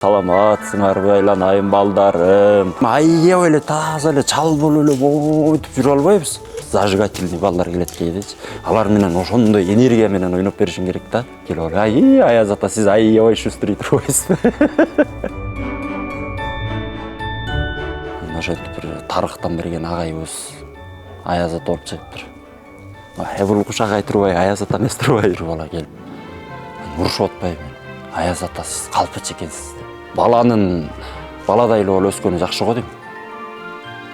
Саламатсыңарбы айланайын балдарым. Айып эле таза эле чалбыл эле бойтуп жүрө албайбыз. Зажигательный балдар келет кейдечи. Алар менен ошондой энергия менен ойноп беришиң керек да. Келип Аяз ата сиз аябай шустрый турбайсызбы? Ошентип бир тарыхтан берген агайыбыз Аяз ата болуп чыгыптыр. Бул кушак айтырбай Аяз ата эмес турбай бир бала келип. Урушуп атпайбы? Аяз ата сиз калпачы экенсиз. Баладай эле болуп өскөнү жакшы го дейм.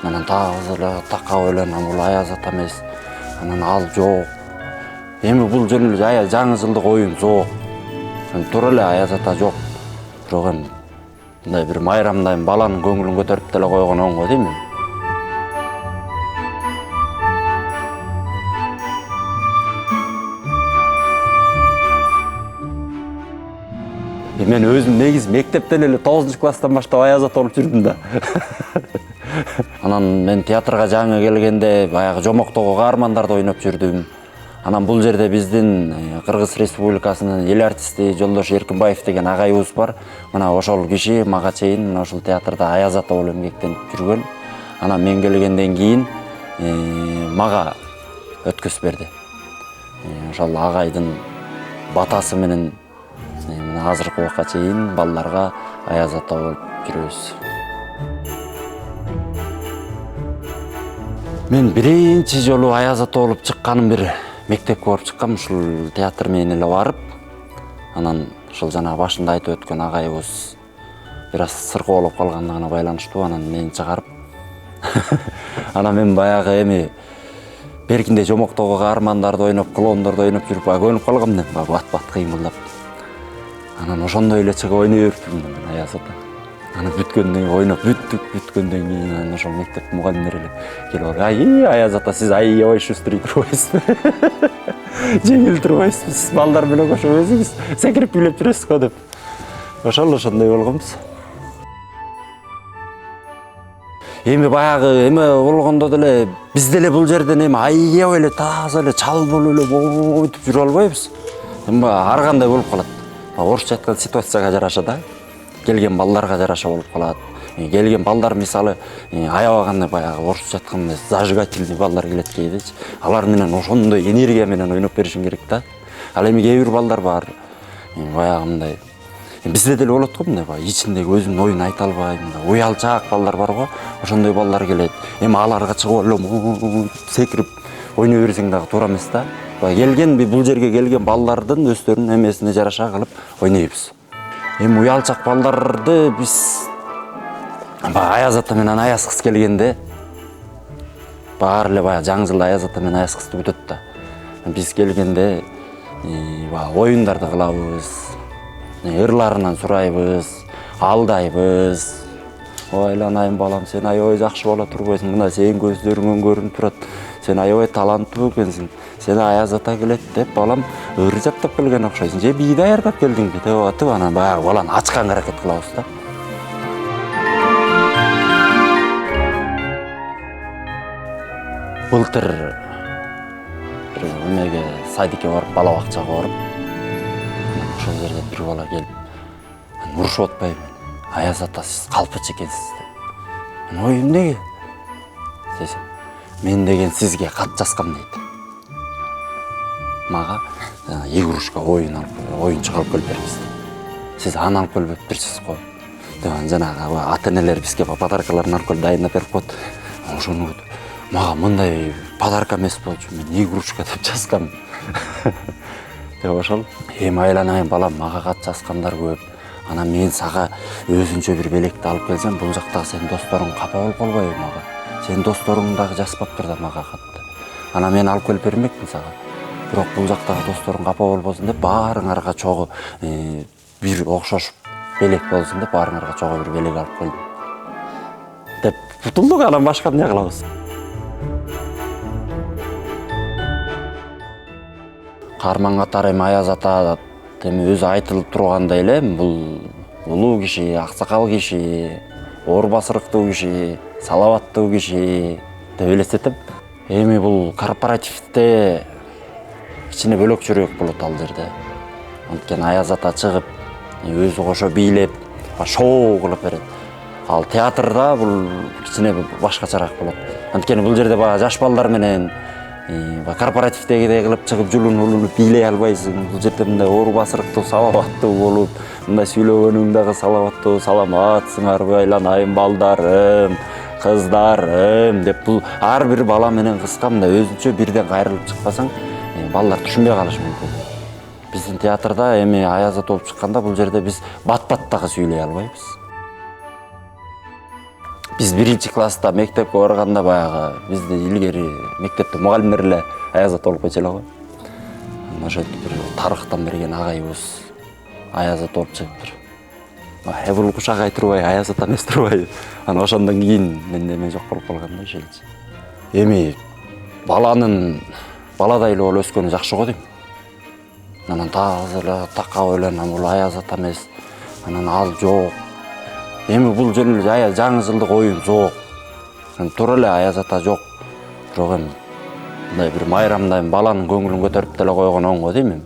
Анан таза эле такап эле бул Аяз ата эмес. Анан ал жок. Эми бул жөн эле жаңы жылдык оюн жок. Тура эле Аяз ата жок. Бирок эми мындай бир майрамдайм баланын көңүлүн көтөрүп деле койгон оңго дейм. Мен өзүм негиз мектептен эле 9-класстан баштап Аяз ата болуп жүрдүм да. Анан мен театрга жаңы келгенде баягы жомоктогу каармандарды ойноп жүрдүм. Анан бул жерде биздин Кыргыз Республикасынын эл артисти Жолдош Эркинбаев деген агайыбыз бар. Мына ошол киши мага чейин мына ушул театрда Аяз ата болуп эмгектенип жүргөн. Анан мен келгенден кийин мага өткөз берди. Ошол агайдын батасы менен азыркы убакка чейин балдарга Аяз ата болуп жүрөбүз. Мен биринчи жолу Аяз ата болуп чыкканым бир мектепке барып чыккам, ушул театр менен эле барып. Анан ушул жана башында айтып өткөн агайыбыз бир аз сыркоолоп калгандыгына байланыштуу, анан мени чыгарып. Анан мен баягы эми беркинде жомоктогу каармандарды ойноп, клоундарды ойноп жүрүп көнүп калгам деп, бат кыймылдап. Анан ошондой эле чыгып ойной бериптирмин мен Аяз ата. Анан бүткөндөн кийин ойноп бүткөндөн кийин анан ошол мектеп мугалимдери эле келип Аяз ата сиз аябай шустрый турбайсызбы? Жеңил турбайсызбы? Сиз балдар менен кошо өзүңүз секирип бийлеп жүрөсүз го деп. Ошондой болгонбуз. Эми баягы болгондо деле биз деле бул жерден аябай эле таза эле чалбыл эле бойтуп жүрө албайбыз. Ар кандай болуп калат. Орусча айткан ситуацияга жараша да, келген балдарга жараша болуп калат. Келген балдар мисалы аябаганда баягы орусча айтканда зажигательный балдар келет кейдечи. Алар менен ошондой энергия менен ойноп беришиң керек да. Ал эми кээ бир балдар бар. Баягы мындай бизде деле болот го мындай ичиндеги өзүнүн оюн айта албай, уялчаак балдар бар го. Ошондой балдар келет. Эми аларга чыгып эле секирип ойной берсең дагы туура эмес да. Бул жерге келген балдардын өздөрүнүн эмесине жараша кылып ойнойбуз. Эми уялчак балдарды биз Аяз ата менен Аяз кыз келгенде баары эле баягы жаңы жылда Аяз ата менен Аяз кызды күтөт да. Биз келгенде оюндарды кылабыз, ырларынан сурайбыз, алдайбыз. Айланайын балам, сен аябай жакшы бала турбайсың, мына сенин көздөрүңөн көрүнүп турат. Сен аябай таланттуу экенсиң. Сен Аяз ата келет деп балам ыр жаттап келген окшойсуң. Же бий даярдап келдиңби деп атып, анан баягы баланы ачканга аракет кылабыз да. Былтыр бир эмеге садикке барып, бала бакчага барып, ошол жерде бир бала келип, урушуп атпайбы? Аяз ата сиз калпачы экенсиз деп. Ой, эмнеге? Десем, мен деген сизге кат жазгам дейт. Мага игрушка оюнчук алып келип бериңиз. Сиз аны алып келип берипсиз го. Жанагы ата-энелер бизге подаркаларын алып келип дайындап берип коет. Ошону мага мындай подарка эмес болчу, мен игрушка деп жазгам. Деп ошол. Эми айланайын балам, мага кат жазгандар көп. Анан мен сага өзүнчө бир белекти алып келсем, бул жактагы сенин досторуң капа болуп калбайбы мага? Сенин досторуң дагы жазбаптыр да мага катты. Анан мен алып келип бермекмин сага. Бирок бул жактагы досторуң капа болбосун деп, баарыңарга чогуу бир окшош белек болсун деп, баарыңарга чогуу бир белек алып келдим. Деп бутулдук, анан башка эмне кылабыз? Каарман катары Аяз ата өзү айтылып тургандай эле, бул улуу киши, аксакал киши, оор басырыктуу киши, салабаттуу киши деп элестетем. Эми бул корпоративде кичине бөлөкчөрөөк болот ал жерде. Анткени Аяз ата чыгып, өзү кошо бийлеп, шоу кылып берет. Ал театрда бул кичине башкачараак болот. Анткени бул жерде баягы жаш балдар менен корпоративдегидей кылып чыгып улунуп бийлей албайсың. Бул жерде мындай оор басырыктуу, салаваттуу болуп, мындай сүйлөгөнүң дагы салаваттуу, саламатсыңарбы айланайын балдарым, кыздарым деп бул ар бир бала менен кызга мындай өзүнчө бирден кайрылып чыкпасаң, балдар түшүнбөй калышы мүмкүн. Биздин театрда эми Аяз Ата болуп чыкканда бул жерде биз бат-бат дагы сүйлөй албайбыз. Биз 1-класста мектепке барганда баягы бизде илгери мектепте мугалимдер эле Аяз Ата болуп койчу эле го. Ошентип бир тарыхтан берген агайыбыз Аяз Ата болуп чыгыптыр. Бул кушак турбай, Аяз Ата эмес турбай. Анан ошондон кийин менде эме жок болуп калган да ошелчи. Эми баладай эле болуп өскөнү жакшы го дейм. Анан таза эле такап ойлонам, бул Аяз Ата эмес. Анан ал жок. Эми бул жөн эле жаңы жылдык оюн жок. Туура эле Аяз Ата жок. Бирок эми мындай бир майрамда баланын көңүлүн көтөрүп деле койгон оң го дейм эми.